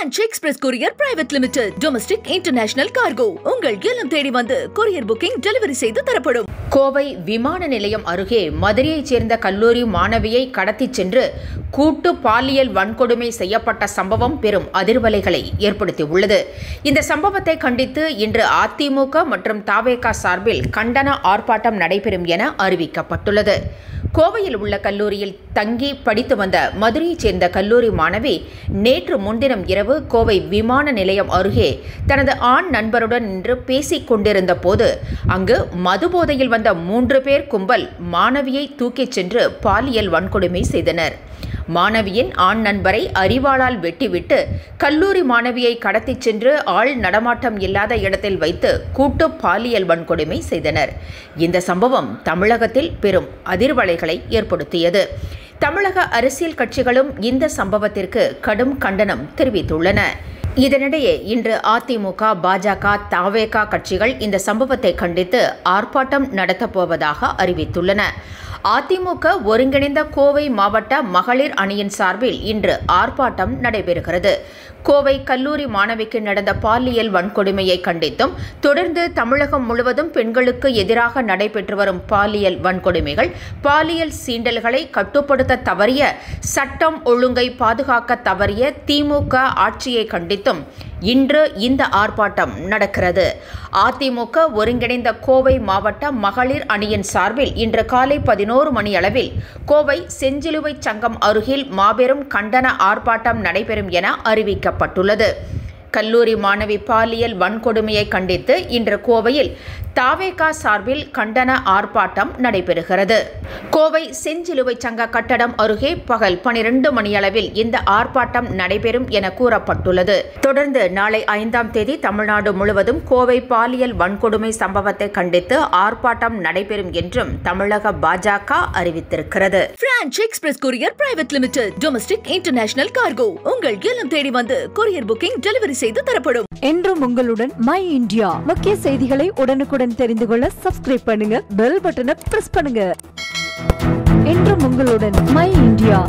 French Express Courier Private Limited, Domestic International Cargo. உங்கள் இல்லம் தேடி வந்து courier booking delivery செய்து தரப்படும். கோவை விமான நிலையம் அருகே மதுரையைச் சேர்ந்த கல்லூரி மாணவியை கடத்திச் சென்று கூட்டு பாலியல் வன்கொடுமை செய்யப்பட்ட சம்பவம் பெரும் அதிர்வலைகளை ஏற்படுத்தியுள்ளது. இந்த சம்பவத்தை கண்டித்து இன்று அதிமுக மற்றும் தவேக சார்பில் கண்டன ஆர்ப்பாட்டம் நடைபெறும் என அறிவிக்கப்பட்டுள்ளது. கோவையில் உள்ள கல்லூரியில் தங்கி படித்து வந்த மதுரையைச் சேர்ந்த கல்லூரி மாணவி நேற்று முன்தினம் இரவு கோவை விமான நிலையம் அருகே தனது ஆண் நண்பருடன் நின்று பேசிக் கொண்டிருந்த போது அங்கு மதுபோதையில் வந்த 3 பேர் கும்பல் மாணவியை தூக்கிச் சென்று பாலியல் வன்கொடுமை செய்தனர். மாணவியின் ஆண் நண்பரை அரிவாளால் வெட்டிவிட்டு கல்லூரி மாணவியை கடத்திச் சென்று ஆள் நடமாட்டம் இல்லாத இடத்தில் வைத்து கூட்டு பாலியல் வன்கொடுமை செய்தனர். இந்த சம்பவம் தமிழகத்தில் பெரும் அதிர்வலைகளை ஏற்படுத்தியது. தமிழக அரசியல் கட்சிகளும் இந்த சம்பவத்திற்கு கடும் கண்டனம் தெரிவித்துள்ளன. இதனிடையே இன்று அதிமுக, பாஜக, தவேக கட்சிகள் இந்த சம்பவத்தை கண்டித்து ஆர்ப்பாட்டம் நடத்தப்போவதாக அறிவித்துள்ளன. அதிமுக ஒருங்கிணைந்த கோவை மாவட்ட மகளிர் அணியின் சார்பில் இன்று ஆர்ப்பாட்டம் நடைபெறுகிறது. கோவை கல்லூரி மாணவிக்கு நடந்த பாலியல் வன்கொடுமையை கண்டித்தும் தொடர்ந்து தமிழகம் முழுவதும் பெண்களுக்கு எதிராக நடைபெற்று வரும் பாலியல் வன்கொடுமைகள், பாலியல் சீண்டல்களை கட்டுப்படுத்த தவறிய, சட்டம் ஒழுங்கை பாதுகாக்க தவறிய திமுக ஆட்சியை கண்டித்தும் இன்று இந்த ஆர்ப்பாட்டம் நடக்கிறது. அதிமுக ஒருங்கிணைந்த கோவை மாவட்ட மகளிர் அணியின் சார்பில் இன்று காலை 11 மணி அளவில் கோவை செஞ்சிலுவை சங்கம் அருகில் மாபெரும் கண்டன ஆர்ப்பாட்டம் நடைபெறும் என அறிவிக்கப்பட்டுள்ளது. கல்லூரி மாணவி பாலியல் வன்கொடுமையை கண்டித்து இன்று கோவையில் தவேக சார்பில் கண்டன ஆர்ப்பாட்டம் நடைபெறுகிறது. கோவை செஞ்சிலுவை சங்க கட்டடம் அருகே பகல் 12 மணியளவில் இந்த ஆர்ப்பாட்டம் நடைபெறும் என கூறப்பட்டுள்ளது. தொடர்ந்து நாளை 5ஆம் தேதி தமிழ்நாடு முழுவதும் கோவை பாலியல் வன்கொடுமை சம்பவத்தை கண்டித்து ஆர்ப்பாட்டம் நடைபெறும் என்றும் தமிழக பாஜக அறிவித்திருக்கிறது. French Express Courier Private Limited, Domestic International Cargo. உங்கள் இல்லம் தேடி வந்து courier booking delivery செய்து தரப்படும். என்றும் உங்களுடன் மை இந்தியா. முக்கிய செய்திகளை உடனுக்குடன் தெரிந்து கொள்ள சப்ஸ்கிரைப் பண்ணுங்க, பெல் பட்டனை பிரஸ் பண்ணுங்க. என்றும் உங்களுடன் மை இந்தியா.